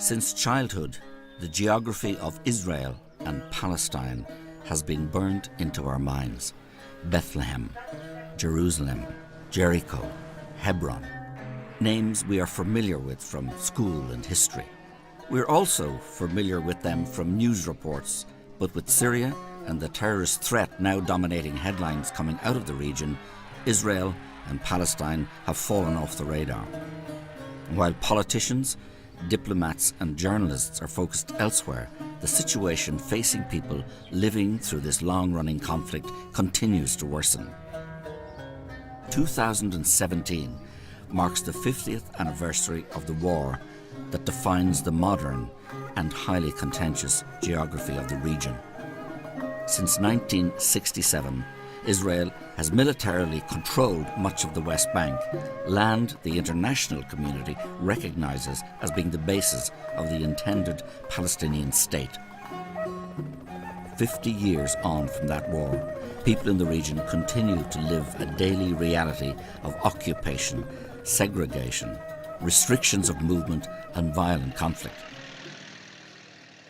Since childhood, the geography of Israel and Palestine has been burned into our minds. Bethlehem, Jerusalem, Jericho, Hebron. Names we are familiar with from school and history. We're also familiar with them from news reports, but with Syria and the terrorist threat now dominating headlines coming out of the region, Israel and Palestine have fallen off the radar. While politicians, diplomats and journalists are focused elsewhere, the situation facing people living through this long-running conflict continues to worsen. 2017 marks the 50th anniversary of the war that defines the modern and highly contentious geography of the region. Since 1967, Israel has militarily controlled much of the West Bank, land the international community recognizes as being the basis of the intended Palestinian state. 50 years on from that war, people in the region continue to live a daily reality of occupation, segregation, restrictions of movement and violent conflict.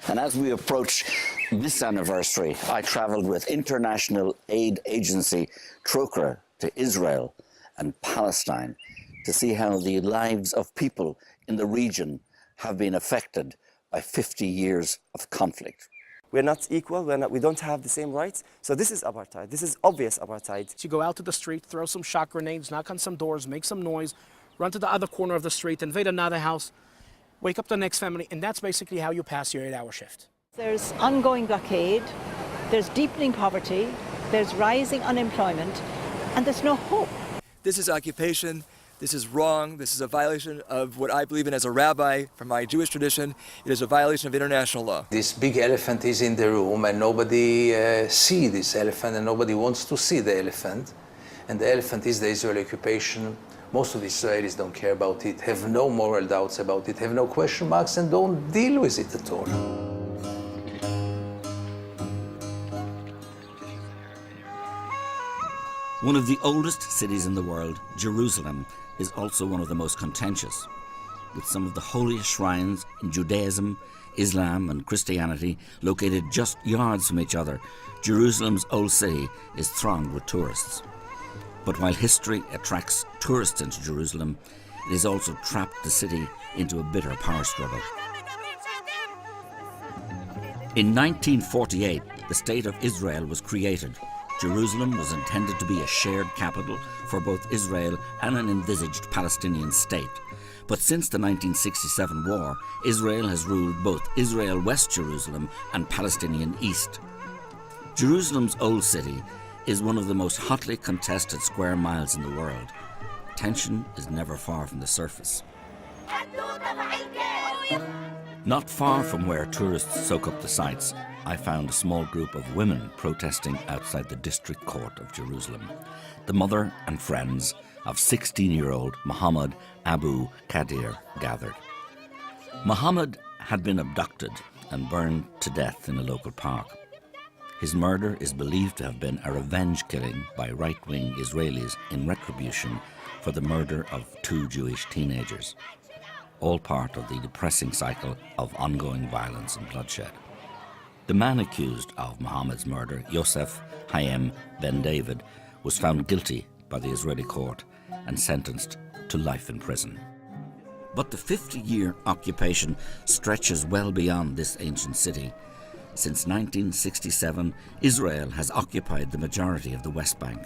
And as we approach this anniversary, I travelled with international aid agency Trócaire to Israel and Palestine to see how the lives of people in the region have been affected by 50 years of conflict. We're not equal, we don't have the same rights, so this is apartheid. This is obvious apartheid. You go out to the street, throw some shot grenades, knock on some doors, make some noise, run to the other corner of the street, invade another house, wake up the next family, and that's basically how you pass your 8-hour shift. There's ongoing blockade, there's deepening poverty, there's rising unemployment, and there's no hope. This is occupation, this is wrong, this is a violation of what I believe in as a rabbi from my Jewish tradition. It is a violation of international law. This big elephant is in the room and nobody sees this elephant and nobody wants to see the elephant. And the elephant is the Israeli occupation. Most of the Israelis don't care about it, have no moral doubts about it, have no question marks and don't deal with it at all. One of the oldest cities in the world, Jerusalem, is also one of the most contentious. With some of the holiest shrines in Judaism, Islam and Christianity located just yards from each other, Jerusalem's old city is thronged with tourists. But while history attracts tourists into Jerusalem, it has also trapped the city into a bitter power struggle. In 1948, the State of Israel was created. Jerusalem was intended to be a shared capital for both Israel and an envisaged Palestinian state. But since the 1967 war, Israel has ruled both Israel West Jerusalem and Palestinian East. Jerusalem's old city is one of the most hotly contested square miles in the world. Tension is never far from the surface. Not far from where tourists soak up the sights, I found a small group of women protesting outside the district court of Jerusalem. The mother and friends of 16-year-old Mohammed Abu Qadir gathered. Mohammed had been abducted and burned to death in a local park. His murder is believed to have been a revenge killing by right-wing Israelis in retribution for the murder of 2 Jewish teenagers, all part of the depressing cycle of ongoing violence and bloodshed. The man accused of Mohammed's murder, Yosef Hayem Ben David, was found guilty by the Israeli court and sentenced to life in prison. But the 50-year occupation stretches well beyond this ancient city. Since 1967, Israel has occupied the majority of the West Bank,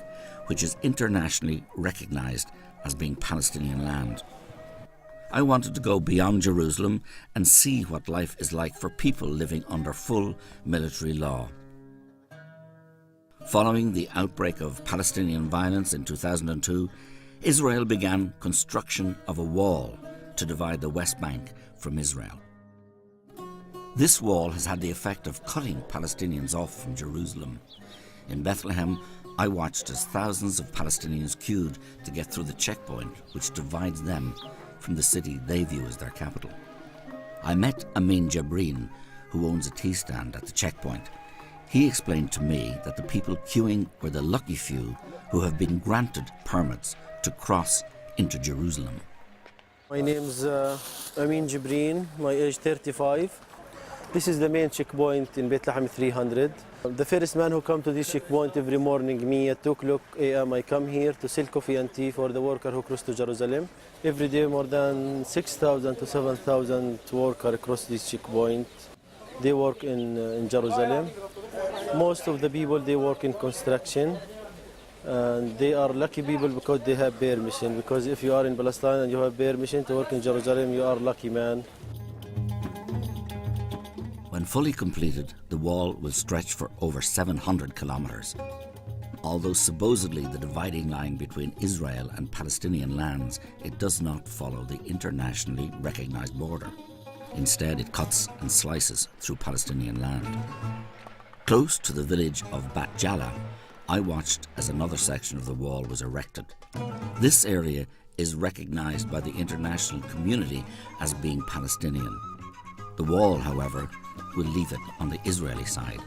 which is internationally recognized as being Palestinian land. I wanted to go beyond Jerusalem and see what life is like for people living under full military law. Following the outbreak of Palestinian violence in 2002, Israel began construction of a wall to divide the West Bank from Israel. This wall has had the effect of cutting Palestinians off from Jerusalem. In Bethlehem, I watched as thousands of Palestinians queued to get through the checkpoint which divides them from the city they view as their capital. I met Amin Jabrin, who owns a tea stand at the checkpoint. He explained to me that the people queuing were the lucky few who have been granted permits to cross into Jerusalem. My name's Amin Jibreen, my age 35. This is the main checkpoint in Bethlehem 300. The first man who come to this checkpoint every morning, me at 2 o'clock a.m. I come here to sell coffee and tea for the worker who cross to Jerusalem. Every day more than 6,000 to 7,000 workers cross this checkpoint. They work in Jerusalem. Most of the people, they work in construction. And they are lucky people because they have permission. Because if you are in Palestine and you have permission to work in Jerusalem, you are lucky man. When fully completed, the wall will stretch for over 700 kilometres. Although supposedly the dividing line between Israel and Palestinian lands, it does not follow the internationally recognised border. Instead, it cuts and slices through Palestinian land. Close to the village of Bat Jala, I watched as another section of the wall was erected. This area is recognised by the international community as being Palestinian. The wall, however, will leave it on the Israeli side.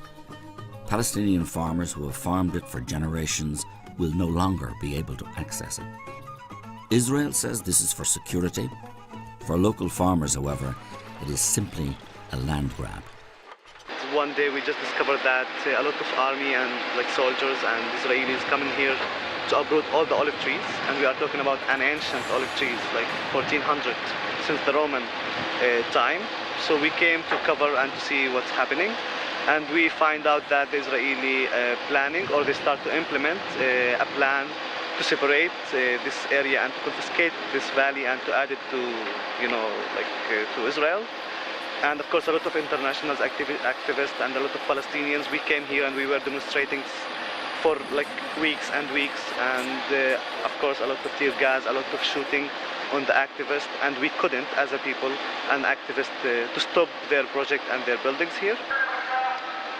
Palestinian farmers who have farmed it for generations will no longer be able to access it. Israel says this is for security. For local farmers, however, it is simply a land grab. One day we just discovered that a lot of army and soldiers and Israelis coming here to uproot all the olive trees, and we are talking about an ancient olive trees, like 1400, since the Roman time. So we came to cover and to see what's happening, and we find out that the Israeli planning, or they start to implement a plan to separate this area and to confiscate this valley and to add it to, to Israel. And of course, a lot of international activists and a lot of Palestinians, we came here and we were demonstrating for weeks and weeks. And of course, a lot of tear gas, a lot of shooting on the activists. And we couldn't, as a people and activists, to stop their project and their buildings here.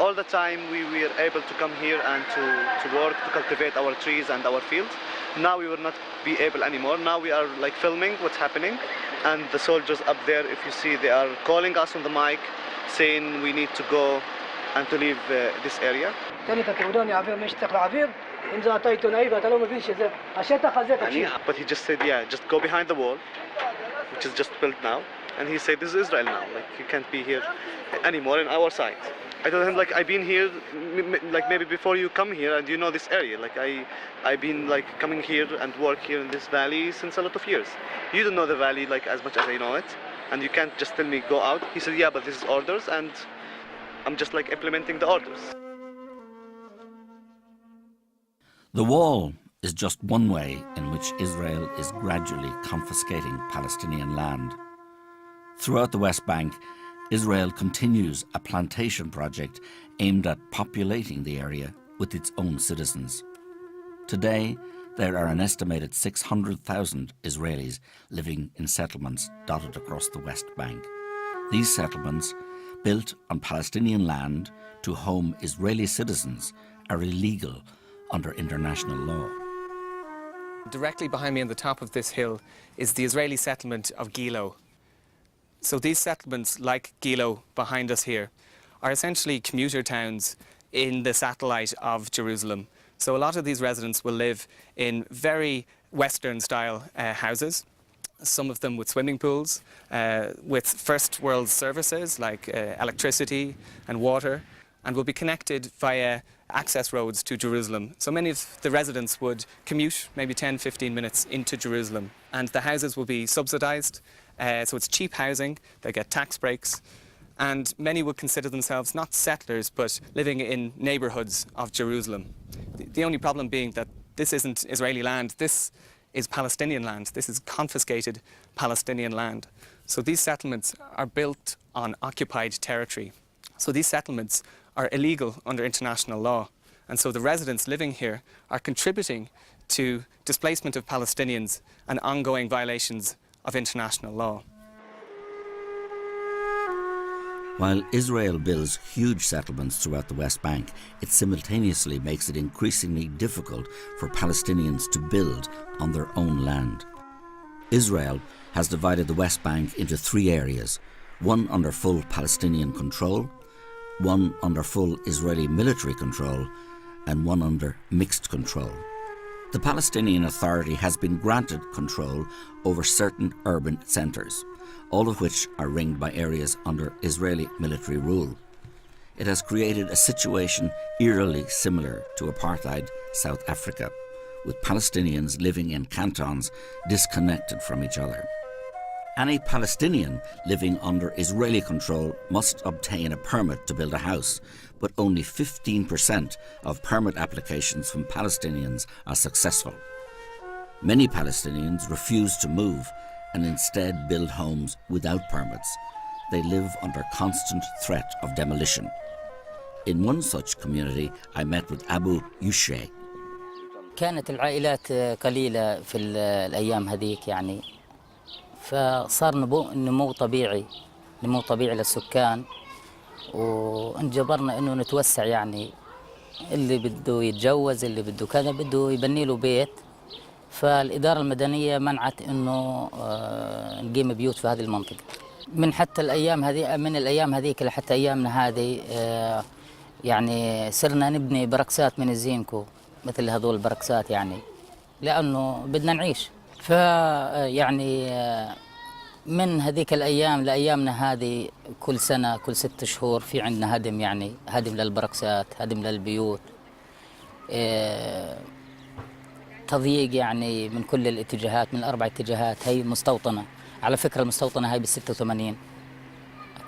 All the time we were able to come here and to work, to cultivate our trees and our fields. Now we will not be able anymore. Now we are filming what's happening. And the soldiers up there, if you see, they are calling us on the mic, saying we need to go and to leave this area. But he just said, yeah, just go behind the wall, which is just built now. And he said, this is Israel now, you can't be here anymore on our side. I told him, I've been here, maybe before you come here, and you know this area. I've been, coming here and work here in this valley since a lot of years. You don't know the valley, as much as I know it, and you can't just tell me, go out. He said, yeah, but this is orders, and I'm just, implementing the orders. The wall is just one way in which Israel is gradually confiscating Palestinian land. Throughout the West Bank, Israel continues a plantation project aimed at populating the area with its own citizens. Today, there are an estimated 600,000 Israelis living in settlements dotted across the West Bank. These settlements, built on Palestinian land to home Israeli citizens, are illegal under international law. Directly behind me on the top of this hill is the Israeli settlement of Gilo. So these settlements, like Gilo behind us here, are essentially commuter towns in the satellite of Jerusalem. So a lot of these residents will live in very Western-style houses, some of them with swimming pools, with first world services like electricity and water, and will be connected via access roads to Jerusalem. So many of the residents would commute maybe 10-15 minutes into Jerusalem, and the houses will be subsidised. So it's cheap housing, they get tax breaks, and many would consider themselves not settlers but living in neighbourhoods of Jerusalem. The only problem being that this isn't Israeli land, this is Palestinian land, this is confiscated Palestinian land. So these settlements are built on occupied territory. So these settlements are illegal under international law, and so the residents living here are contributing to displacement of Palestinians and ongoing violations of international law. While Israel builds huge settlements throughout the West Bank, it simultaneously makes it increasingly difficult for Palestinians to build on their own land. Israel has divided the West Bank into 3 areas, one under full Palestinian control, one under full Israeli military control, and one under mixed control. The Palestinian Authority has been granted control over certain urban centres, all of which are ringed by areas under Israeli military rule. It has created a situation eerily similar to apartheid South Africa, with Palestinians living in cantons disconnected from each other. Any Palestinian living under Israeli control must obtain a permit to build a house, but only 15% of permit applications from Palestinians are successful. Many Palestinians refuse to move and instead build homes without permits. They live under constant threat of demolition. In one such community, I met with Abu Yusheh. كانت العائلات قليلة في الأيام هذيك يعني فصار نمو طبيعي للسكان وانجبرنا انه نتوسع يعني اللي بده يتجوز اللي بده كذا بده يبني له بيت فالإدارة المدنية منعت انه نقيم بيوت في هذه المنطقة من حتى الأيام هذه من الأيام هذيك لحتى أيامنا هذه يعني صرنا نبني بركسات من الزينكو مثل هذول البركسات يعني لأنه بدنا نعيش فيعني من هذيك الأيام لأيامنا هذه كل سنة كل 6 شهور في عندنا هدم يعني هدم للبركسات هدم للبيوت تضييق يعني من كل الاتجاهات من ال4 اتجاهات هي مستوطنة على فكرة المستوطنة هاي بال86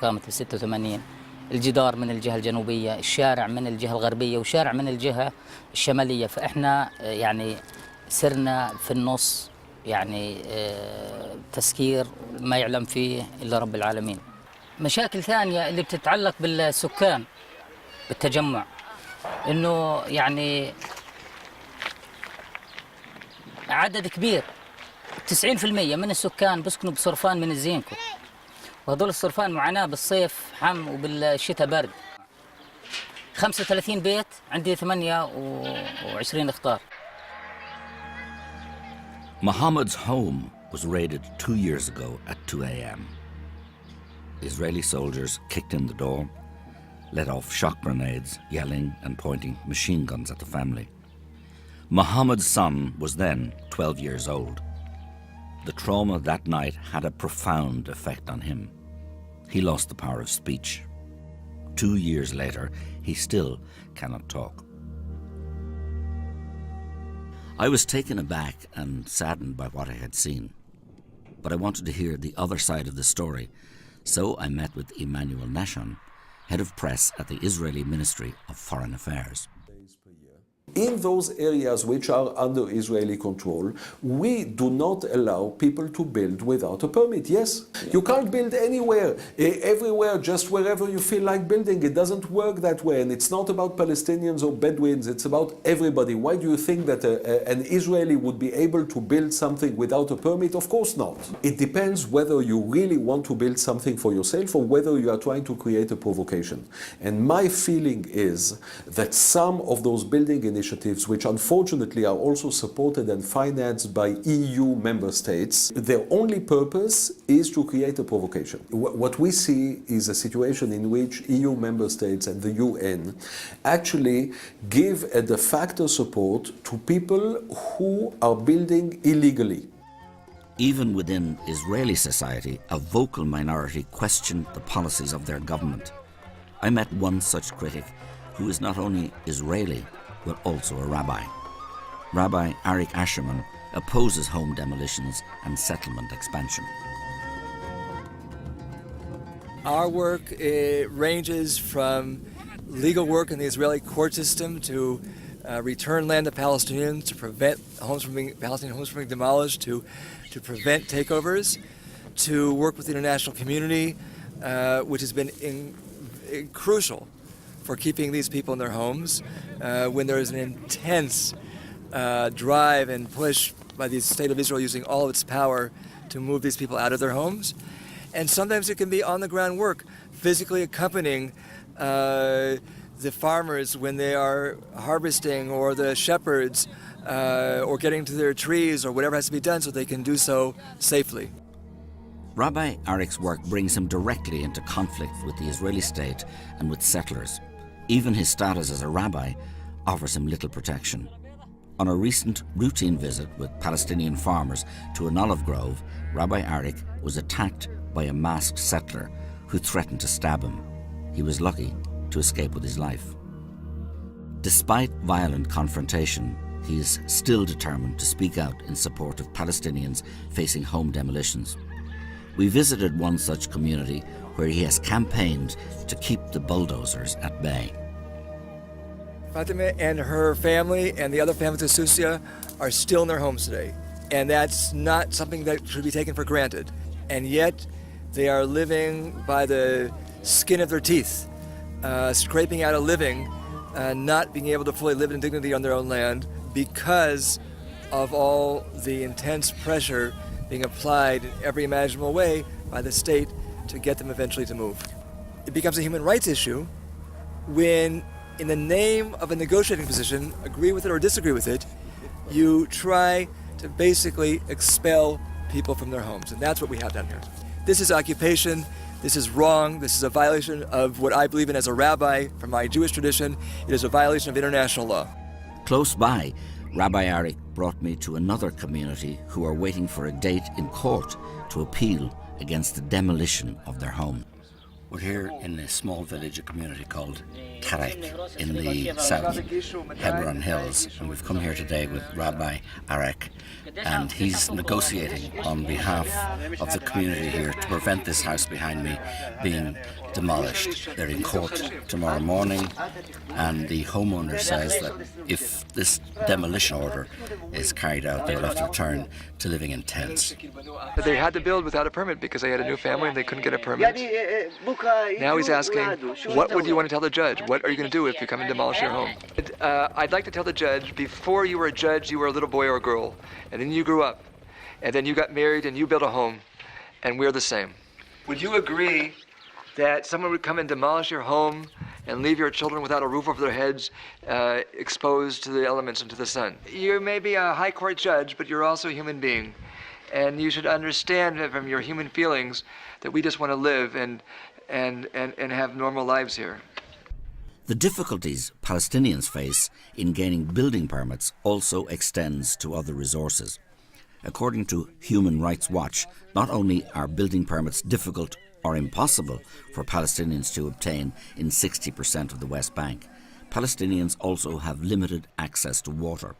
قامت بال86 الجدار من الجهة الجنوبية الشارع من الجهة الغربية وشارع من الجهة الشمالية فإحنا يعني صرنا في النص يعني تسكير ما يعلم فيه إلا رب العالمين مشاكل ثانية اللي بتتعلق بالسكان بالتجمع إنه يعني عدد كبير 90% من السكان بيسكنوا بصرفان من الزينكو وهذول الصرفان معاناة بالصيف حم وبالشتاء برد 35 بيت عندي 28 اختار Mohammed's home was raided 2 years ago at 2 a.m. Israeli soldiers kicked in the door, let off shock grenades, yelling and pointing machine guns at the family. Mohammed's son was then 12 years old. The trauma that night had a profound effect on him. He lost the power of speech. 2 years later, he still cannot talk. I was taken aback and saddened by what I had seen, but I wanted to hear the other side of the story, so I met with Emmanuel Nashon, head of press at the Israeli Ministry of Foreign Affairs. In those areas which are under Israeli control, we do not allow people to build without a permit. Yes, you can't build anywhere, everywhere, just wherever you feel like building. It doesn't work that way, and it's not about Palestinians or Bedouins, it's about everybody. Why do you think that an Israeli would be able to build something without a permit? Of course not. It depends whether you really want to build something for yourself or whether you are trying to create a provocation. And my feeling is that some of those building initiatives, which unfortunately are also supported and financed by EU member states, their only purpose is to create a provocation. What we see is a situation in which EU member states and the UN actually give a de facto support to people who are building illegally. Even within Israeli society, a vocal minority questioned the policies of their government. I met one such critic who is not only Israeli, but also a rabbi. Rabbi Arik Asherman opposes home demolitions and settlement expansion. Our work ranges from legal work in the Israeli court system to return land to Palestinians, to prevent Palestinian homes from being demolished, to prevent takeovers, to work with the international community, which has been crucial for keeping these people in their homes when there is an intense drive and push by the state of Israel using all of its power to move these people out of their homes. And sometimes it can be on-the-ground work, physically accompanying the farmers when they are harvesting, or the shepherds, or getting to their trees, or whatever has to be done so they can do so safely. Rabbi Arik's work brings him directly into conflict with the Israeli state and with settlers. Even his status as a rabbi offers him little protection. On a recent routine visit with Palestinian farmers to an olive grove, Rabbi Arik was attacked by a masked settler who threatened to stab him. He was lucky to escape with his life. Despite violent confrontation, he is still determined to speak out in support of Palestinians facing home demolitions. We visited one such community where he has campaigned to keep the bulldozers at bay. Fatima and her family and the other families of Susia are still in their homes today. And that's not something that should be taken for granted. And yet they are living by the skin of their teeth, scraping out a living, not being able to fully live in dignity on their own land because of all the intense pressure being applied in every imaginable way by the state to get them eventually to move. It becomes a human rights issue when, in the name of a negotiating position, agree with it or disagree with it, you try to basically expel people from their homes. And that's what we have down here. This is occupation. This is wrong. This is a violation of what I believe in as a rabbi from my Jewish tradition. It is a violation of international law. Close by, Rabbi Arik brought me to another community who are waiting for a date in court to appeal against the demolition of their home. We're here in a small village, a community called Tarek in the south Hebron Hills, and we've come here today with Rabbi Arik, and he's negotiating on behalf of the community here to prevent this house behind me being demolished. They're in court tomorrow morning, and the homeowner says that if this demolition order is carried out, they'll have to return to living in tents. They had to build without a permit because they had a new family and they couldn't get a permit. Now he's asking, what would you want to tell the judge? What are you going to do if you come and demolish your home? I'd like to tell the judge, before you were a judge, you were a little boy or a girl, and then you grew up, and then you got married and you built a home, and we're the same. Would you agree that someone would come and demolish your home and leave your children without a roof over their heads, exposed to the elements and to the sun? You may be a high court judge, but you're also a human being. And you should understand from your human feelings that we just want to live and have normal lives here. The difficulties Palestinians face in gaining building permits also extends to other resources. According to Human Rights Watch, not only are building permits difficult or impossible for Palestinians to obtain in 60% of the West Bank, Palestinians also have limited access to water,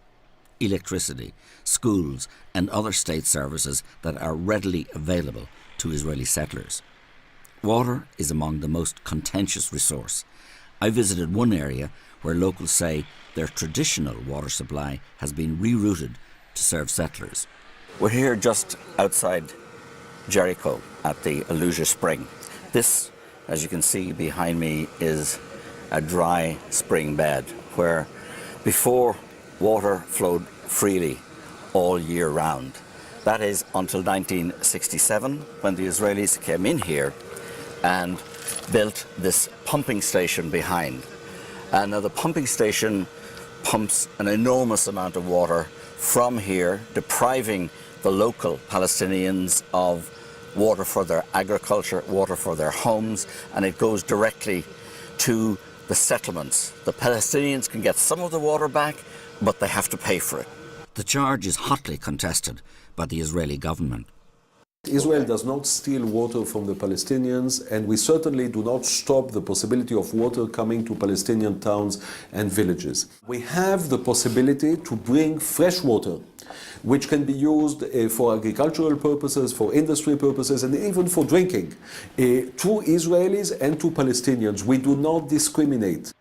electricity, schools and other state services that are readily available to Israeli settlers. Water is among the most contentious resource. I visited one area where locals say their traditional water supply has been rerouted to serve settlers. We're here just outside Jericho at the Aluja Spring. This, as you can see behind me, is a dry spring bed where before water flowed freely all year round. That is until 1967, when the Israelis came in here and built this pumping station behind. And now the pumping station pumps an enormous amount of water from here, depriving the local Palestinians of water for their agriculture, water for their homes, and it goes directly to the settlements. The Palestinians can get some of the water back, but they have to pay for it. The charge is hotly contested by the Israeli government. Israel does not steal water from the Palestinians, and we certainly do not stop the possibility of water coming to Palestinian towns and villages. We have the possibility to bring fresh water, which can be used for agricultural purposes, for industry purposes, and even for drinking, to Israelis and to Palestinians. We do not discriminate.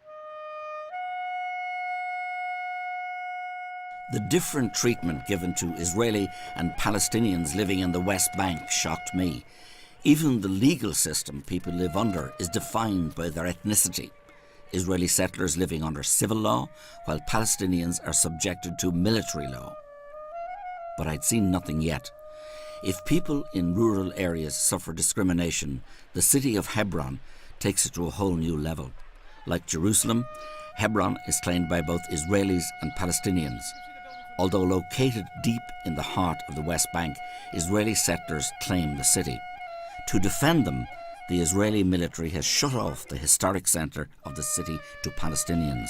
The different treatment given to Israeli and Palestinians living in the West Bank shocked me. Even the legal system people live under is defined by their ethnicity. Israeli settlers living under civil law, while Palestinians are subjected to military law. But I'd seen nothing yet. If people in rural areas suffer discrimination, the city of Hebron takes it to a whole new level. Like Jerusalem, Hebron is claimed by both Israelis and Palestinians. Although located deep in the heart of the West Bank, Israeli settlers claim the city. To defend them, the Israeli military has shut off the historic centre of the city to Palestinians.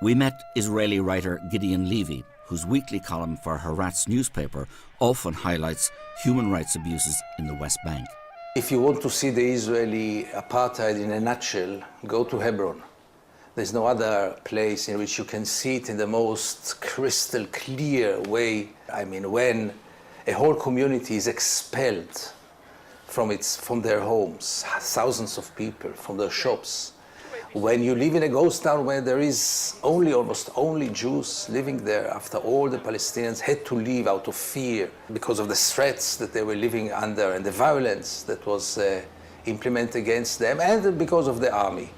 We met Israeli writer Gideon Levy, whose weekly column for Haaretz newspaper often highlights human rights abuses in the West Bank. If you want to see the Israeli apartheid in a nutshell, go to Hebron. There's no other place in which you can see it in the most crystal clear way. I mean, when a whole community is expelled from their homes, thousands of people, from their shops. When you live in a ghost town where there is almost only Jews living there after all the Palestinians had to leave out of fear because of the threats that they were living under and the violence that was implemented against them, and because of the army.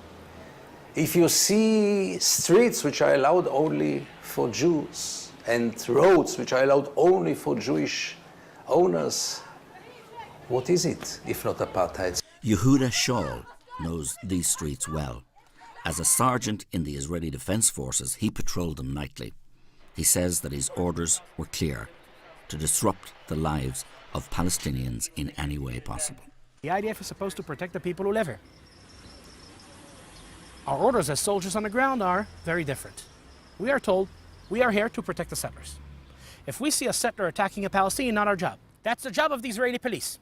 If you see streets which are allowed only for Jews and roads which are allowed only for Jewish owners, what is it if not apartheid? Yehuda Shaul knows these streets well. As a sergeant in the Israeli Defense Forces, he patrolled them nightly. He says that his orders were clear: to disrupt the lives of Palestinians in any way possible. The IDF is supposed to protect the people who live here. Our orders as soldiers on the ground are very different. We are told we are here to protect the settlers. If we see a settler attacking a Palestinian, not our job. That's the job of the Israeli police.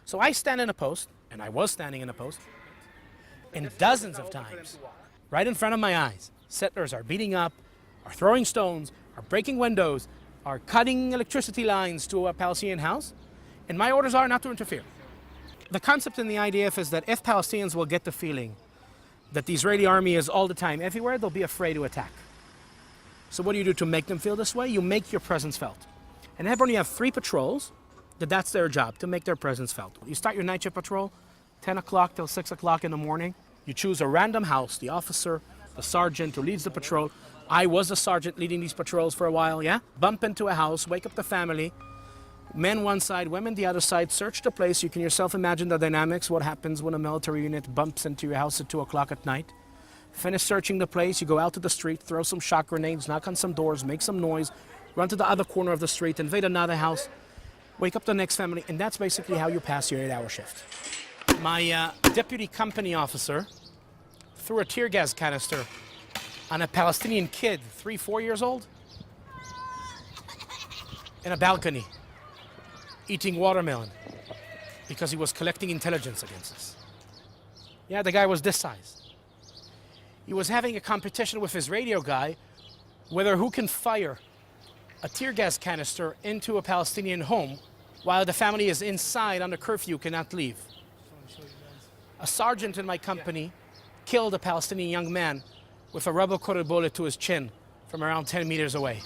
So I stand in a post, and I was standing in a post, and dozens of times, right in front of my eyes, settlers are beating up, are throwing stones, are breaking windows, are cutting electricity lines to a Palestinian house, and my orders are not to interfere. The concept in the IDF is that if Palestinians will get the feeling that the Israeli army is all the time everywhere, they'll be afraid to attack. So what do you do to make them feel this way? You make your presence felt. In Hebron, you have 3 patrols, that's their job, to make their presence felt. You start your night shift patrol, 10 o'clock till 6 o'clock in the morning. You choose a random house, the officer, the sergeant who leads the patrol. I was a sergeant leading these patrols for a while, yeah? Bump into a house, wake up the family, men one side, women the other side, search the place. You can yourself imagine the dynamics, what happens when a military unit bumps into your house at 2 o'clock at night. Finish searching the place, you go out to the street, throw some shock grenades, knock on some doors, make some noise, run to the other corner of the street, invade another house, wake up the next family, and that's basically how you pass your 8-hour shift. My deputy company officer threw a tear gas canister on a Palestinian kid, 3-4 years old, in a balcony, eating watermelon because he was collecting intelligence against us. Yeah, the guy was this size. He was having a competition with his radio guy whether who can fire a tear gas canister into a Palestinian home while the family is inside under curfew, cannot leave. A sergeant in my company killed a Palestinian young man with a rubber-coated bullet to his chin from around 10 meters away.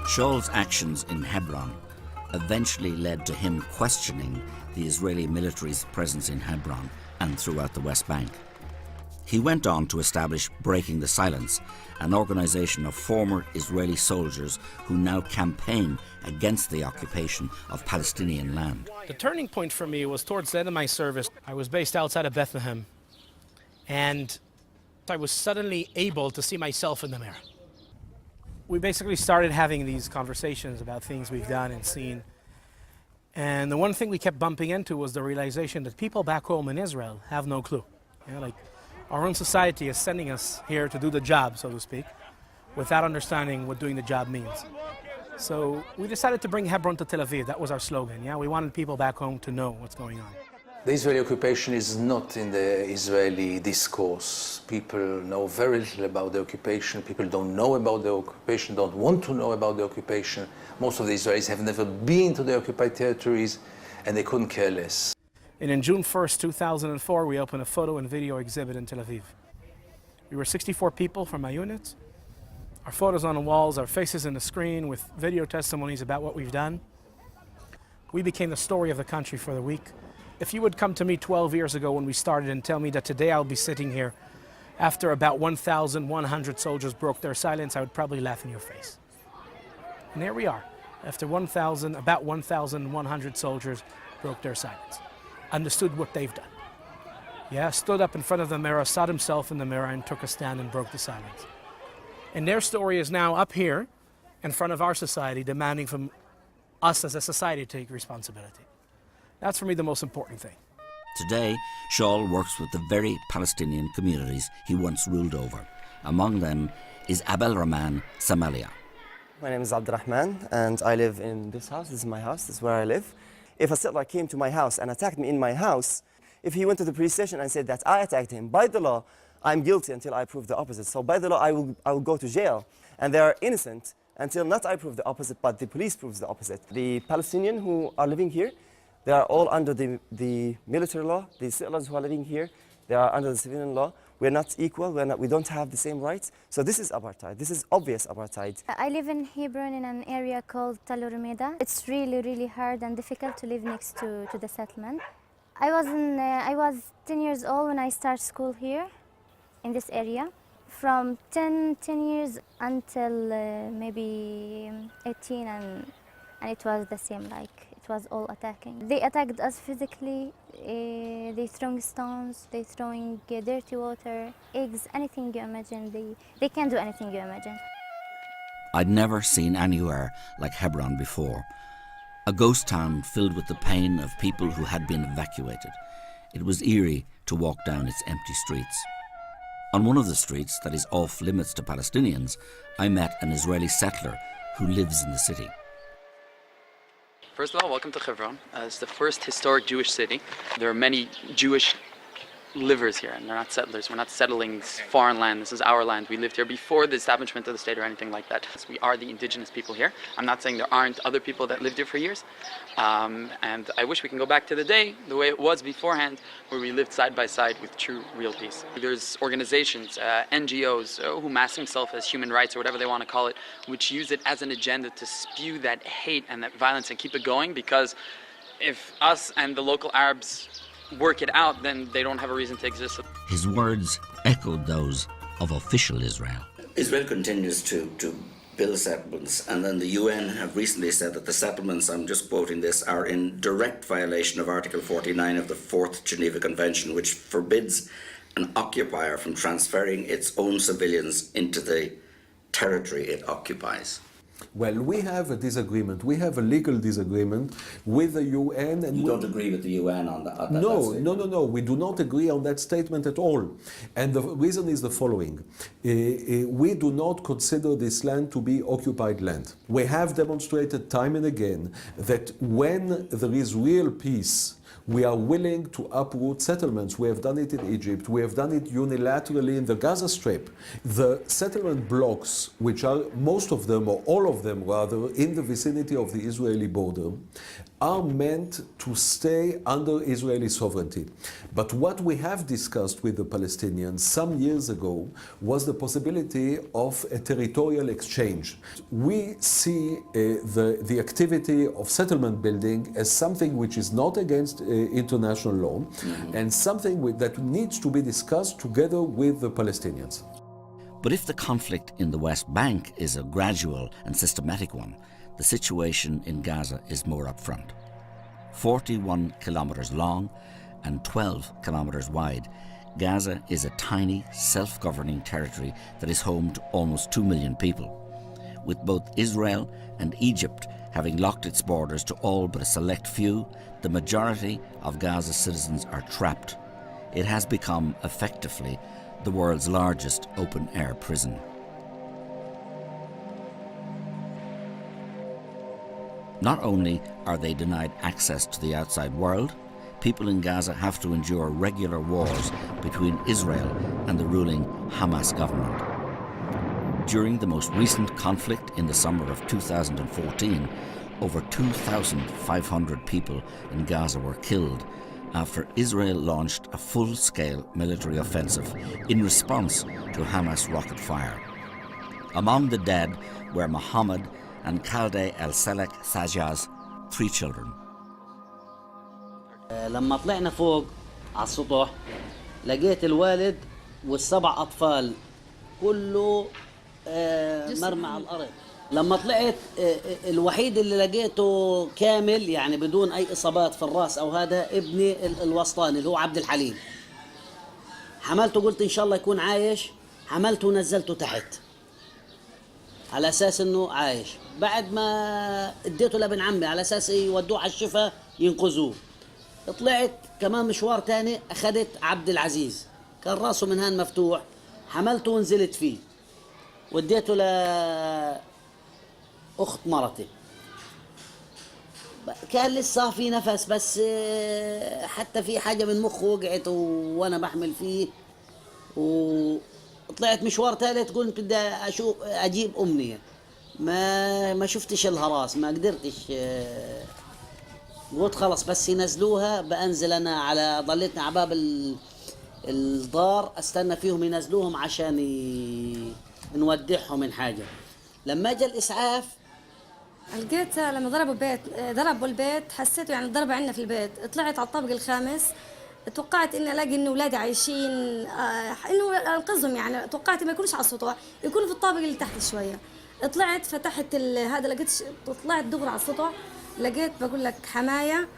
Shaul's actions in Hebron eventually led to him questioning the Israeli military's presence in Hebron and throughout the West Bank. He went on to establish Breaking the Silence, an organization of former Israeli soldiers who now campaign against the occupation of Palestinian land. The turning point for me was towards the end of my service. I was based outside of Bethlehem, and I was suddenly able to see myself in the mirror. We basically started having these conversations about things we've done and seen. And the one thing we kept bumping into was the realization that people back home in Israel have no clue. You know, like, our own society is sending us here to do the job, so to speak, without understanding what doing the job means. So we decided to bring Hebron to Tel Aviv. That was our slogan. Yeah, we wanted people back home to know what's going on. The Israeli occupation is not in the Israeli discourse. People know very little about the occupation. People don't know about the occupation, don't want to know about the occupation. Most of the Israelis have never been to the occupied territories, and they couldn't care less. And in June 1st, 2004, we opened a photo and video exhibit in Tel Aviv. We were 64 people from my unit. Our photos on the walls, our faces on the screen with video testimonies about what we've done. We became the story of the country for the week. If you would come to me 12 years ago when we started and tell me that today I'll be sitting here after about 1,100 soldiers broke their silence, I would probably laugh in your face. And here we are, after about 1,100 soldiers broke their silence, understood what they've done. Yeah, stood up in front of the mirror, saw himself in the mirror, and took a stand and broke the silence. And their story is now up here in front of our society, demanding from us as a society to take responsibility. That's for me the most important thing. Today, Shaul works with the very Palestinian communities he once ruled over. Among them is Abel Rahman Samalia. My name is Abdurrahman, and I live in this house. This is my house. This is where I live. If a settler came to my house and attacked me in my house, if he went to the police station and said that I attacked him, by the law, I'm guilty until I prove the opposite. So by the law, I will go to jail. And they are innocent until not I prove the opposite, but the police proves the opposite. The Palestinians who are living here, they are all under the military law. The settlers who are living here, they are under the civilian law. We're not equal. We don't have the same rights. So this is apartheid. This is obvious apartheid. I live in Hebron in an area called Tal Rumeda. It's really, really hard and difficult to live next to the settlement. I was 10 years old when I started school here in this area. From 10 years until maybe 18, and it was the same, like it was all attacking. They attacked us physically, they throwing stones, they throwing dirty water, eggs, anything you imagine. They can do anything you imagine. I'd never seen anywhere like Hebron before. A ghost town filled with the pain of people who had been evacuated. It was eerie to walk down its empty streets. On one of the streets that is off limits to Palestinians, I met an Israeli settler who lives in the city. First of all, welcome to Hebron. It's the first historic Jewish city. There are many Jewish livers here, and they're not settlers. We're not settling foreign land. This is our land. We lived here before the establishment of the state or anything like that. We are the indigenous people here. I'm not saying there aren't other people that lived here for years. And I wish we can go back to the day, the way it was beforehand, where we lived side by side with true, real peace. There's organizations, NGOs, who mask themselves as human rights or whatever they want to call it, which use it as an agenda to spew that hate and that violence and keep it going, because if us and the local Arabs work it out, then they don't have a reason to exist. His words echoed those of official Israel. Israel continues to build settlements, and then the UN have recently said that the settlements, I'm just quoting this, are in direct violation of Article 49 of the 4th Geneva Convention, which forbids an occupier from transferring its own civilians into the territory it occupies. Well, we have a disagreement. We have a legal disagreement with the UN. And you don't agree with the UN on that? No. We do not agree on that statement at all. And the reason is the following. We do not consider this land to be occupied land. We have demonstrated time and again that when there is real peace, we are willing to uproot settlements. We have done it in Egypt. We have done it unilaterally in the Gaza Strip. The settlement blocks, which are most of them, or all of them rather, in the vicinity of the Israeli border, are meant to stay under Israeli sovereignty. But what we have discussed with the Palestinians some years ago was the possibility of a territorial exchange. We see the activity of settlement building as something which is not against international law, and something that needs to be discussed together with the Palestinians. But if the conflict in the West Bank is a gradual and systematic one, the situation in Gaza is more upfront. 41 kilometers long and 12 kilometers wide, Gaza is a tiny, self-governing territory that is home to almost 2 million people. With both Israel and Egypt having locked its borders to all but a select few, the majority of Gaza's citizens are trapped. It has become, effectively, the world's largest open-air prison. Not only are they denied access to the outside world, people in Gaza have to endure regular wars between Israel and the ruling Hamas government. During the most recent conflict in the summer of 2014, over 2,500 people in Gaza were killed after Israel launched a full-scale military offensive in response to Hamas rocket fire. Among the dead were Mohammed and Khalde El-Selek Sajaz, 3 children. لما طلعنا فوق على السطح لقيت الوالد وال7 أطفال كله مرمى على الأرض. لما طلعت الوحيد اللي لقيته كامل يعني بدون أي إصابات في الرأس أو هذا ابني الوسطاني اللي هو عبد الحليم. حملته قلت إن شاء الله يكون عايش، حملته ونزلته تحت على أساس إنه عايش. بعد ما اديته لابن عمي على أساس يودوه على الشفا ينقذوه. طلعت كمان مشوار تاني أخذت عبد العزيز، كان راسه من هان مفتوح، حملته ونزلت فيه وديته لأخت مرتي. كان لسه في نفس، بس حتى في حاجة من مخه وقعت وأنا بحمل فيه، وطلعت مشوار ثالث. قلت بدي أجيب أمنية، ما شفتش لها راس، ما قدرتش. قلت خلص بس ينزلوها بأنزل أنا على ضليتنا على باب الدار استنى فيهم ينزلوهم عشان نودعهم من حاجة. لما جاء الإسعاف لقيت لما ضربوا البيت حسيت يعني الضربة عندنا في البيت. طلعت على الطابق الخامس، توقعت اني الاقي انه اولادي عايشين، انه انقذهم. يعني توقعت ما يكونوش على السطوع، يكونوا في الطابق اللي تحت شويه. طلعت فتحت هذا، لقيت طلعت دغري على السطوع، لقيت بقول لك حمايه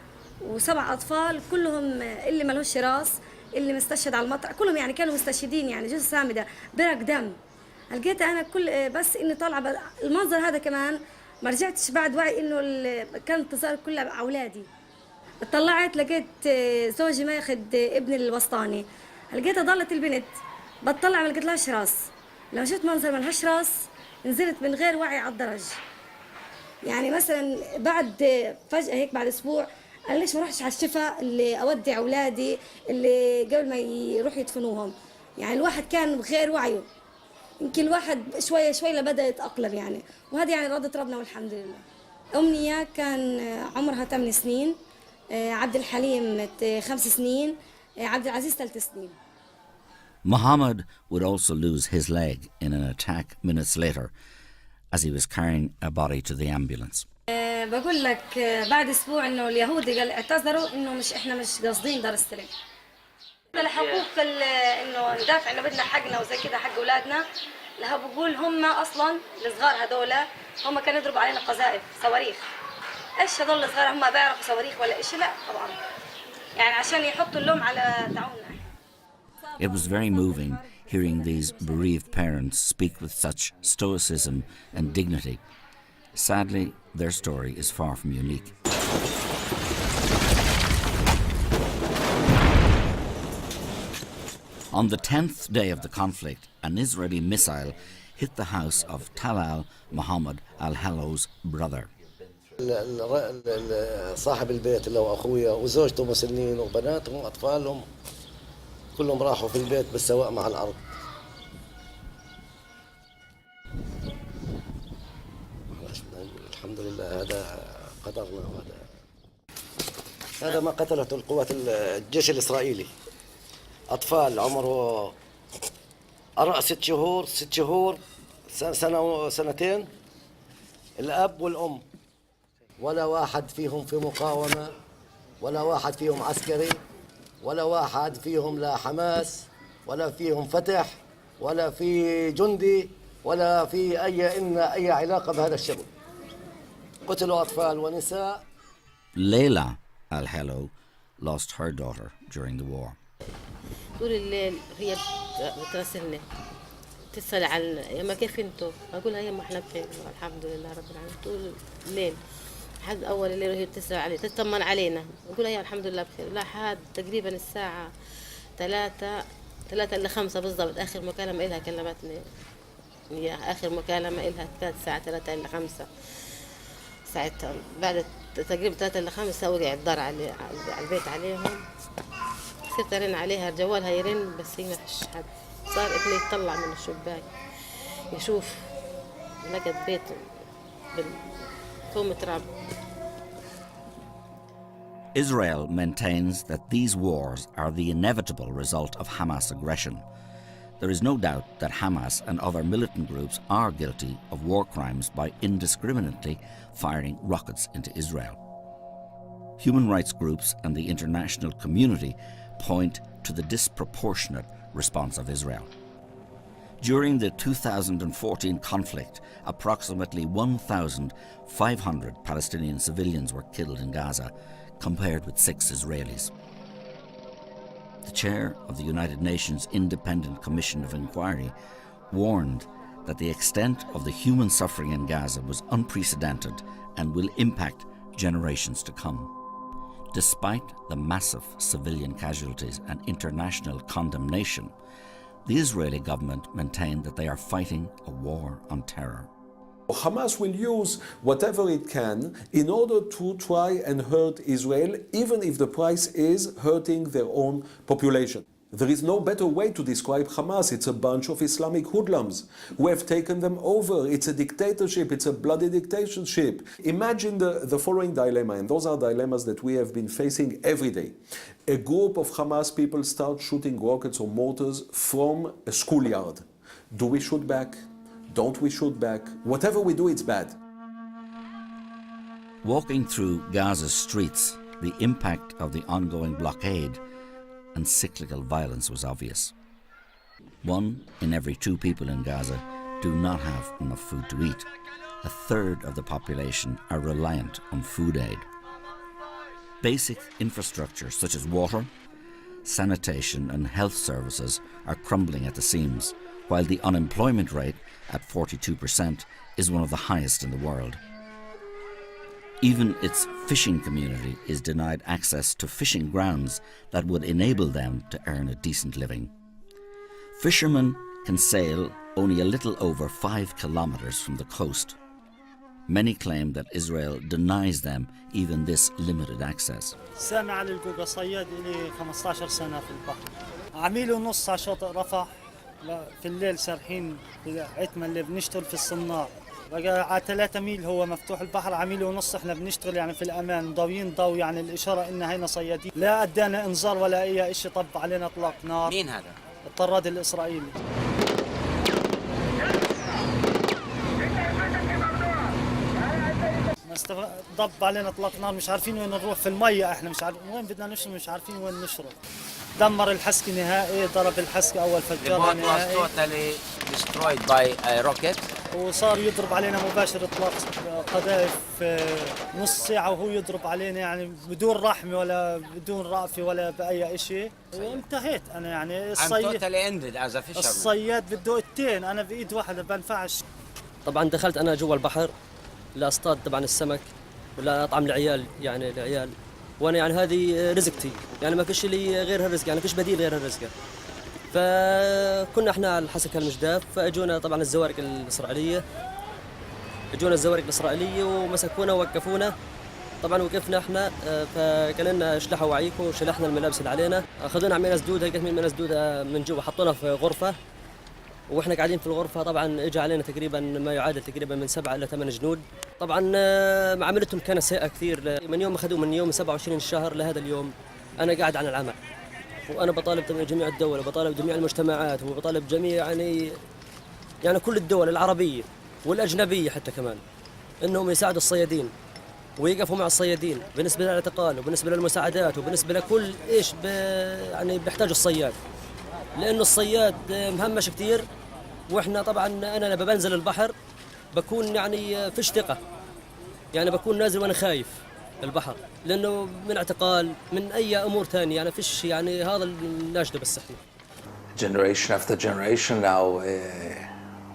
و7 اطفال كلهم اللي ما لهوش راس، اللي مستشهد على المطرح، كلهم يعني كانوا مستشهدين، يعني جثث سامده برق دم. لقيت انا كل بس اني طالعه المنظر هذا كمان ما رجعتش بعد وعي انه كان التصارف كله اولادي. طلعت لقيت زوجي ما ياخذ ابني الوسطاني، لقيتها ضلت البنت بتطلع ما لقيتلهاش راس. لما شفت منظر ما لهاش راس نزلت من غير وعي على الدرج. يعني مثلا بعد فجأة هيك بعد اسبوع انا ليش ما رحتش على الشفاء اللي اودع اولادي اللي قبل ما يروحوا يدفنوهم. يعني الواحد كان بغير وعيه، يمكن الواحد شوي شوي لبدا يتأقلم يعني، وهذه يعني رضا ربنا والحمد لله. أمنية كان عمرها 8 سنين، عبد الحليم 5 سنين، عبد العزيز 3 سنين. Mohammed would also lose his leg in an attack minutes later as he was carrying a body to the ambulance. بقول لك بعد اسبوع انه اليهود اعتذروا انه احنا مش قاصدين دار السلام. الحقوق انه ندافع انه بدنا حقنا وزي كده حق اولادنا. لها بقول هم اصلا الصغار هذول هم كانوا يضربوا علينا قذائف صواريخ. ايش هذول الصغار هم بيعرفوا صواريخ ولا ايش؟ لا طبعا، يعني عشان يحطوا اللوم على تعاوننا. It was very moving hearing these bereaved parents speak with such stoicism and dignity. Sadly, their story is far from unique. On the 10th day of the conflict, an Israeli missile hit the house of Talal Mohammed al-Hallow's brother. صاحب البيت اللي هو أخويا وزوجته مسنين وبناتهم وأطفالهم كلهم راحوا في البيت بالسواء مع الأرض. الحمد لله هذا قدرنا، هذا ما قتلته القوات الجيش الإسرائيلي. أطفال عمره 6 شهور سنة وسنتين، الأب والأم، ولا واحد فيهم في مقاومة، ولا واحد فيهم عسكري، ولا واحد فيهم لا حماس، ولا فيهم فتح، ولا في جندي، ولا في أي علاقة بهذا الشغل. قتلوا أطفال ونساء. Layla al-Hello lost her daughter during the war. طول الليل هي بتراسلني، تسأل عن يما كيف انتوا؟ أقولها يما احنا بخير الحمد لله رب العالمين. طول الليل لحد أول الليل هي بتسأل علي، تطمن علينا، أقولها يا الحمد لله بخير. لحد تقريبا الساعة 3 إلى 5 بالضبط آخر مكالمة إلها كلمتني. هي آخر مكالمة إلها كانت الساعة 3 إلى 5. ساعتها بعد تقريبا 3 إلى 5 وقع الدار على البيت عليهم. صرت أرن عليها جوالها يرن بس هي ما فيش حد. صار ابني يطلع من الشباك يشوف لقت بيته بالكوم تراب. Israel maintains that these wars are the inevitable result of Hamas aggression. There is no doubt that Hamas and other militant groups are guilty of war crimes by indiscriminately firing rockets into Israel. Human rights groups and the international community point to the disproportionate response of Israel. During the 2014 conflict, approximately 1,500 Palestinian civilians were killed in Gaza, compared with 6 Israelis. The chair of the United Nations Independent Commission of Inquiry warned that the extent of the human suffering in Gaza was unprecedented and will impact generations to come. Despite the massive civilian casualties and international condemnation, the Israeli government maintained that they are fighting a war on terror. Hamas will use whatever it can in order to try and hurt Israel, even if the price is hurting their own population. There is no better way to describe Hamas. It's a bunch of Islamic hoodlums who have taken them over. It's a dictatorship. It's a bloody dictatorship. Imagine the following dilemma, and those are dilemmas that we have been facing every day. A group of Hamas people start shooting rockets or mortars from a schoolyard. Do we shoot back? Don't we shoot back? Whatever we do, it's bad. Walking through Gaza's streets, the impact of the ongoing blockade and cyclical violence was obvious. 1 in every 2 people in Gaza do not have enough food to eat. A third of the population are reliant on food aid. Basic infrastructure such as water, sanitation and health services are crumbling at the seams, while the unemployment rate at 42% is one of the highest in the world. Even its fishing community is denied access to fishing grounds that would enable them to earn a decent living. Fishermen can sail only a little over 5 kilometers from the coast. Many claim that Israel denies them even this limited access. سامي علي الجوجا صياد لي 15 سنة في البحر. عميل ونص على شاطئ رفح في الليل سارحين في عتمة اللي بنشتغل في الصناع. بقى على 3 ميل هو مفتوح البحر، عميل ونص احنا بنشتغل يعني في الامان ضاويين ضو يعني الاشاره ان هينا صيادين، لا ادانا انذار ولا اي شيء، طب علينا اطلاق نار. مين هذا؟ الطراد الاسرائيلي. ضب علينا اطلاق نار، مش عارفين وين نروح في الميه، احنا مش عارفين وين بدنا نشرب، مش عارفين وين نشرب. دمر الحسكه نهائي، ضرب الحسكه اول فجار نهائي. totally destroyed by a rocket. وصار يضرب علينا مباشر اطلاق قذائف نص ساعه وهو يضرب علينا يعني بدون رحمه ولا بدون رأفه ولا باي شيء. وانتهيت انا يعني الصياد بده ايدتين، انا بايد واحده بنفعش. طبعا دخلت انا جوا البحر لاصطاد طبعا السمك ولا اطعم العيال، يعني العيال، وانا يعني هذه رزقتي، يعني ما فيش لي غير هالرزق، يعني ما فيش بديل غير هالرزق. فكنا احنا على الحسكه المجداف، فاجونا طبعا الزوارق الاسرائيليه، ومسكونا ووقفونا. طبعا وقفنا احنا، فقال لنا اشلحوا وعيكم، وشلحنا الملابس اللي علينا، اخذونا عمينا سدوده، لقيت من سدوده من جوا، حطونا في غرفه، واحنا قاعدين في الغرفه طبعا اجى علينا تقريبا ما يعادل تقريبا من 7 إلى 8 جنود. طبعا معاملتهم كانت سيئه كثير، من يوم اخذوه من يوم 27 الشهر لهذا اليوم انا قاعد عن العمل، وانا بطالب جميع الدول وبطالب جميع المجتمعات وبطالب جميع يعني كل الدول العربيه والاجنبيه حتى كمان انهم يساعدوا الصيادين ويقفوا مع الصيادين بالنسبه للاعتقال وبالنسبه للمساعدات وبالنسبه لكل ايش يعني بيحتاجوا الصياد، لانه الصياد مهمش كثير. واحنا طبعا انا لما بنزل البحر بكون يعني فيش ثقه، يعني بكون نازل وانا خايف البحر، لانه من اعتقال من اي امور ثانيه، يعني فيش يعني هذا الناشده بس احنا. Generation after generation now,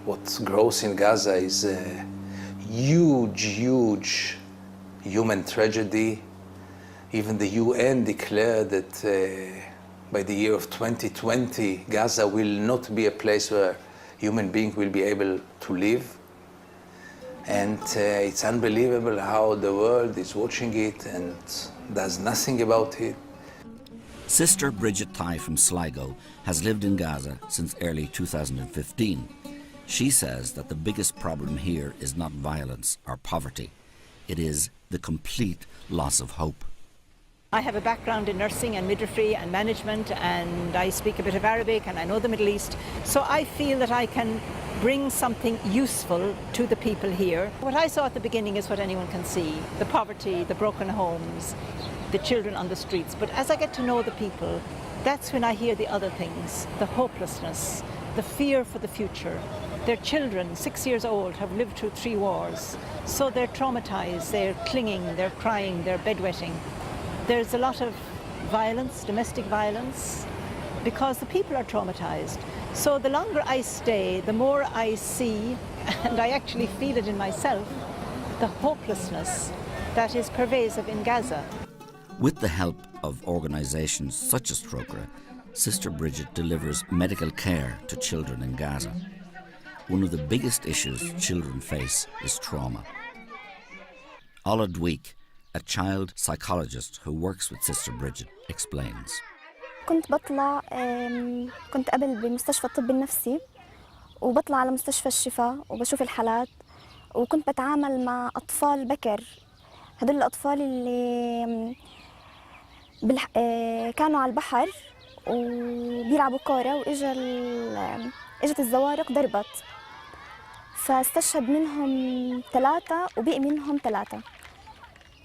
what grows in Gaza is a huge human tragedy. Even the UN declared that by the year of 2020, Gaza will not be a place where human beings will be able to live. And it's unbelievable how the world is watching it and does nothing about it. Sister Bridget Thai from Sligo has lived in Gaza since early 2015. She says that the biggest problem here is not violence or poverty. It is the complete loss of hope. I have a background in nursing and midwifery and management, and I speak a bit of Arabic and I know the Middle East, so I feel that I can bring something useful to the people here. What I saw at the beginning is what anyone can see: the poverty, the broken homes, the children on the streets. But as I get to know the people, that's when I hear the other things: the hopelessness, the fear for the future. Their children, 6 years old, have lived through 3 wars, so they're traumatized, they're clinging, they're crying, they're bedwetting. There's a lot of violence, domestic violence, because the people are traumatized. So the longer I stay, the more I see, and I actually feel it in myself, the hopelessness that is pervasive in Gaza. With the help of organisations such as Trócaire, Sister Bridget delivers medical care to children in Gaza. One of the biggest issues children face is trauma. Ola Dweek, a child psychologist who works with Sister Bridget, explains. كنت قبل بمستشفى الطب النفسي وبطلع على مستشفى الشفاء وبشوف الحالات وكنت بتعامل مع أطفال بكر. هدول الأطفال اللي كانوا على البحر وبيلعبوا كورة اجت الزوارق ضربت فاستشهد منهم 3 وبقي منهم 3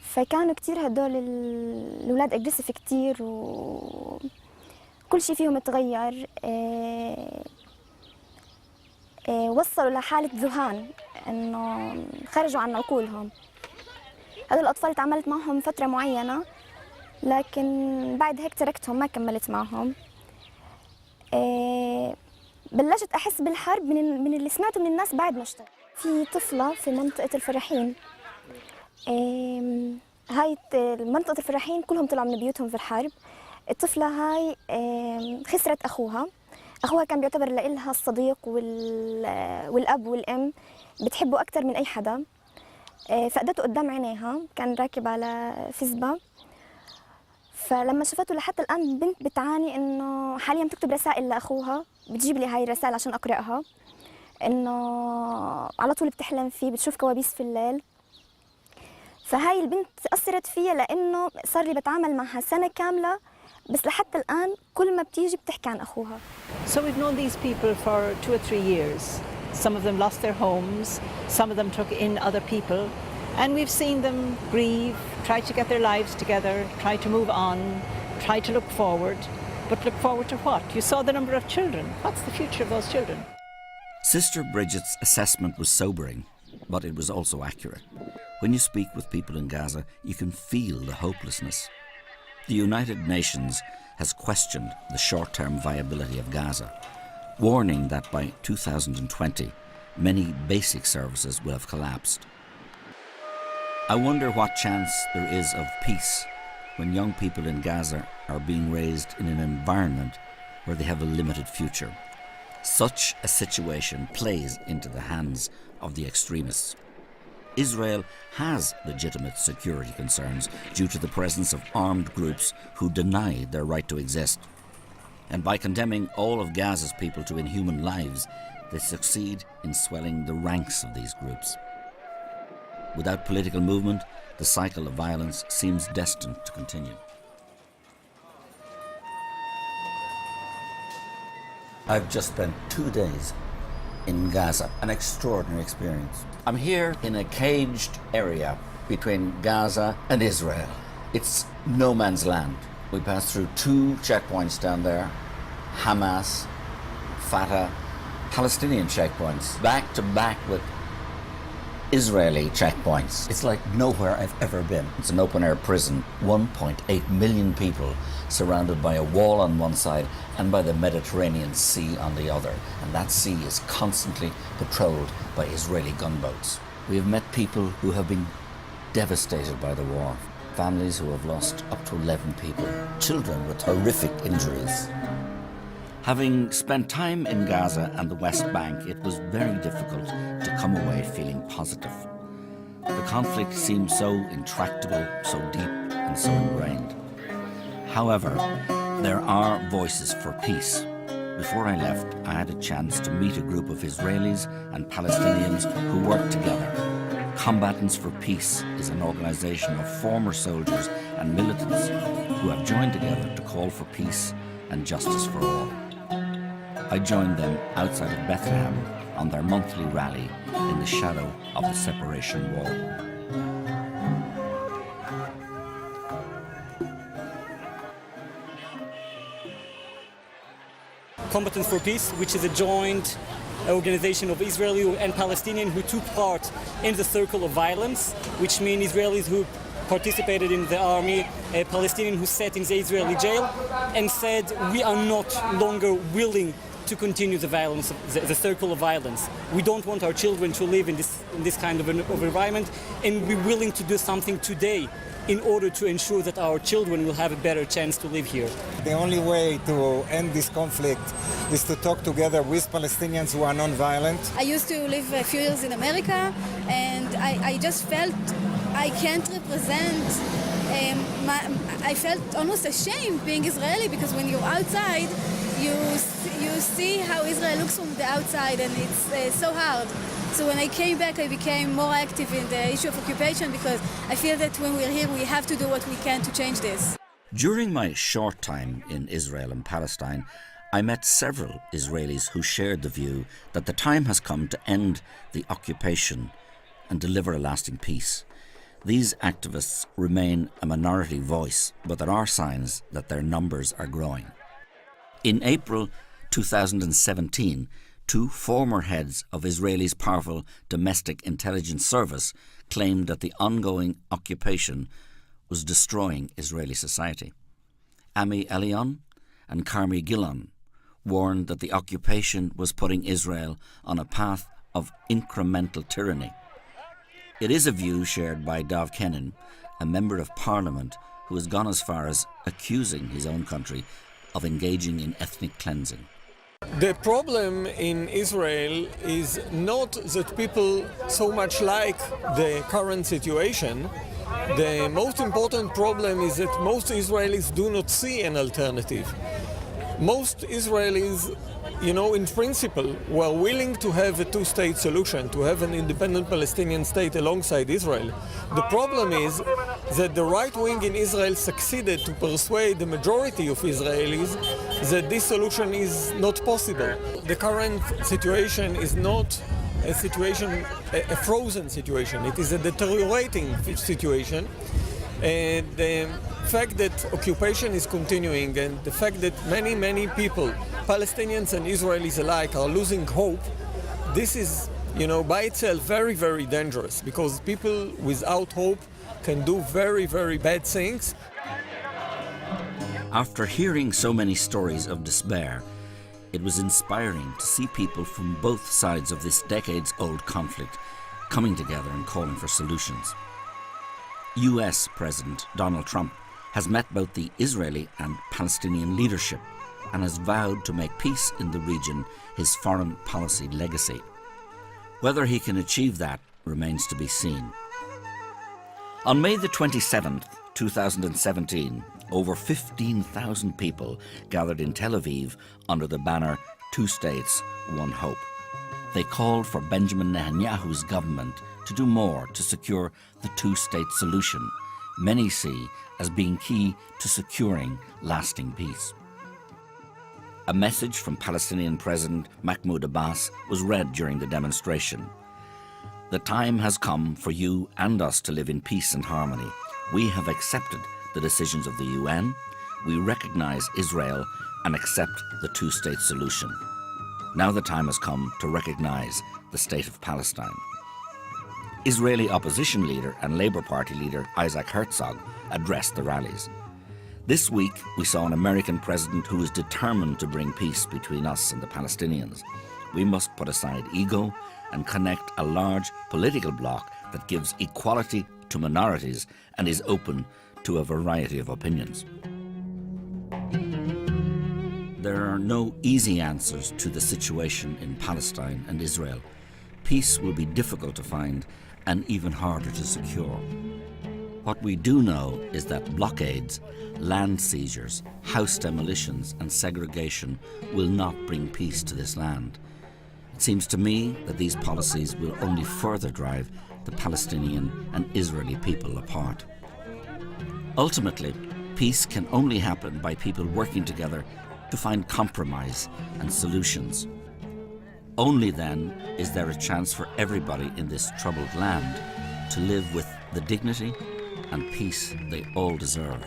فكانوا كتير هدول الأولاد أجريسيف كتير وكل شيء فيهم تغير. وصلوا لحالة ذهان إنه خرجوا عن عقولهم. هدول الأطفال تعاملت معهم فترة معينة لكن بعد هيك تركتهم ما كملت معهم. بلشت أحس بالحرب من اللي سمعته من الناس بعد ما اشتغلت. في طفلة في منطقة الفلاحين. هاي منطقة الفلاحين كلهم طلعوا من بيوتهم في الحرب. الطفلة هاي خسرت أخوها كان بيعتبر لها الصديق والأب والأم بتحبه أكثر من أي حدا. فقدته قدام عينيها كان راكب على فزبة فلما شافته لحتى الآن بنت بتعاني إنه حاليا بتكتب رسائل لأخوها بتجيب لي هاي الرسائل عشان أقرأها إنه على طول بتحلم فيه بتشوف كوابيس في الليل. فهاي البنت أثرت فيها لأنه صار لي بتعامل معها سنة كاملة بس لحتى الآن كل ما بتيجي بتحكي عن أخوها. So we've known these people for 2 or 3 years. Some of them lost their homes, some of them took in other people, and we've seen them grieve, try to get their lives together, try to move on, try to look forward. But look forward to what? You saw the number of children. What's the future of those children? Sister Bridget's assessment was sobering, but it was also accurate. When you speak with people in Gaza, you can feel the hopelessness. The United Nations has questioned the short-term viability of Gaza, warning that by 2020, many basic services will have collapsed. I wonder what chance there is of peace when young people in Gaza are being raised in an environment where they have a limited future. Such a situation plays into the hands of the extremists. Israel has legitimate security concerns due to the presence of armed groups who deny their right to exist. And by condemning all of Gaza's people to inhuman lives, they succeed in swelling the ranks of these groups. Without political movement, the cycle of violence seems destined to continue. I've just spent 2 days in Gaza, an extraordinary experience. I'm here in a caged area between Gaza and Israel. It's no man's land. We passed through 2 checkpoints down there, Hamas, Fatah, Palestinian checkpoints, back to back with Israeli checkpoints. It's like nowhere I've ever been. It's an open-air prison, 1.8 million people surrounded by a wall on one side and by the Mediterranean Sea on the other. And that sea is constantly patrolled by Israeli gunboats. We have met people who have been devastated by the war, families who have lost up to 11 people, children with horrific injuries. Having spent time in Gaza and the West Bank, it was very difficult to come away feeling positive. The conflict seemed so intractable, so deep and so ingrained. However, there are voices for peace. Before I left, I had a chance to meet a group of Israelis and Palestinians who work together. Combatants for Peace is an organization of former soldiers and militants who have joined together to call for peace and justice for all. I joined them outside of Bethlehem on their monthly rally in the shadow of the separation wall. Combatants for Peace, which is a joint organization of Israeli and Palestinian who took part in the circle of violence, which means Israelis who participated in the army, a Palestinian who sat in the Israeli jail and said, we are not longer willing to continue the violence, the circle of violence. We don't want our children to live in this kind of environment, and we're willing to do something today in order to ensure that our children will have a better chance to live here. The only way to end this conflict is to talk together with Palestinians who are non-violent. I used to live a few years in America, and I just felt I can't represent. I felt almost ashamed being Israeli, because when you're outside, you see how Israel looks from the outside, and it's so hard. So when I came back, I became more active in the issue of occupation, because I feel that when we're here, we have to do what we can to change this. During my short time in Israel and Palestine, I met several Israelis who shared the view that the time has come to end the occupation and deliver a lasting peace. These activists remain a minority voice, but there are signs that their numbers are growing. In April 2017, two former heads of Israel's powerful domestic intelligence service claimed that the ongoing occupation was destroying Israeli society. Ami Elion and Carmi Gilon warned that the occupation was putting Israel on a path of incremental tyranny. It is a view shared by Dov Kenin, a member of parliament who has gone as far as accusing his own country of engaging in ethnic cleansing. The problem in Israel is not that people so much like the current situation. The most important problem is that most Israelis do not see an alternative. Most Israelis, in principle, were willing to have a two-state solution, to have an independent Palestinian state alongside Israel. The problem is that the right wing in Israel succeeded to persuade the majority of Israelis that this solution is not possible. The current situation is not a situation, a frozen situation. It is a deteriorating situation. And the fact that occupation is continuing, and the fact that many people, Palestinians and Israelis alike, are losing hope, this is, by itself very, very dangerous, because people without hope can do very, very bad things. After hearing so many stories of despair, it was inspiring to see people from both sides of this decades-old conflict coming together and calling for solutions. US President Donald Trump has met both the Israeli and Palestinian leadership and has vowed to make peace in the region his foreign policy legacy. Whether he can achieve that remains to be seen. On May the 27th, 2017, over 15,000 people gathered in Tel Aviv under the banner Two States, One Hope. They called for Benjamin Netanyahu's government to do more to secure the two-state solution many see as being key to securing lasting peace. A message from Palestinian President Mahmoud Abbas was read during the demonstration. The time has come for you and us to live in peace and harmony. We have accepted the decisions of the UN. We recognize Israel and accept the two-state solution. Now the time has come to recognize the state of Palestine. Israeli opposition leader and Labour Party leader Isaac Herzog addressed the rallies. This week, we saw an American president who is determined to bring peace between us and the Palestinians. We must put aside ego and connect a large political bloc that gives equality to minorities and is open to a variety of opinions. There are no easy answers to the situation in Palestine and Israel. Peace will be difficult to find and even harder to secure. What we do know is that blockades, land seizures, house demolitions and segregation will not bring peace to this land. It seems to me that these policies will only further drive the Palestinian and Israeli people apart. Ultimately, peace can only happen by people working together to find compromise and solutions. Only then is there a chance for everybody in this troubled land to live with the dignity and peace they all deserve.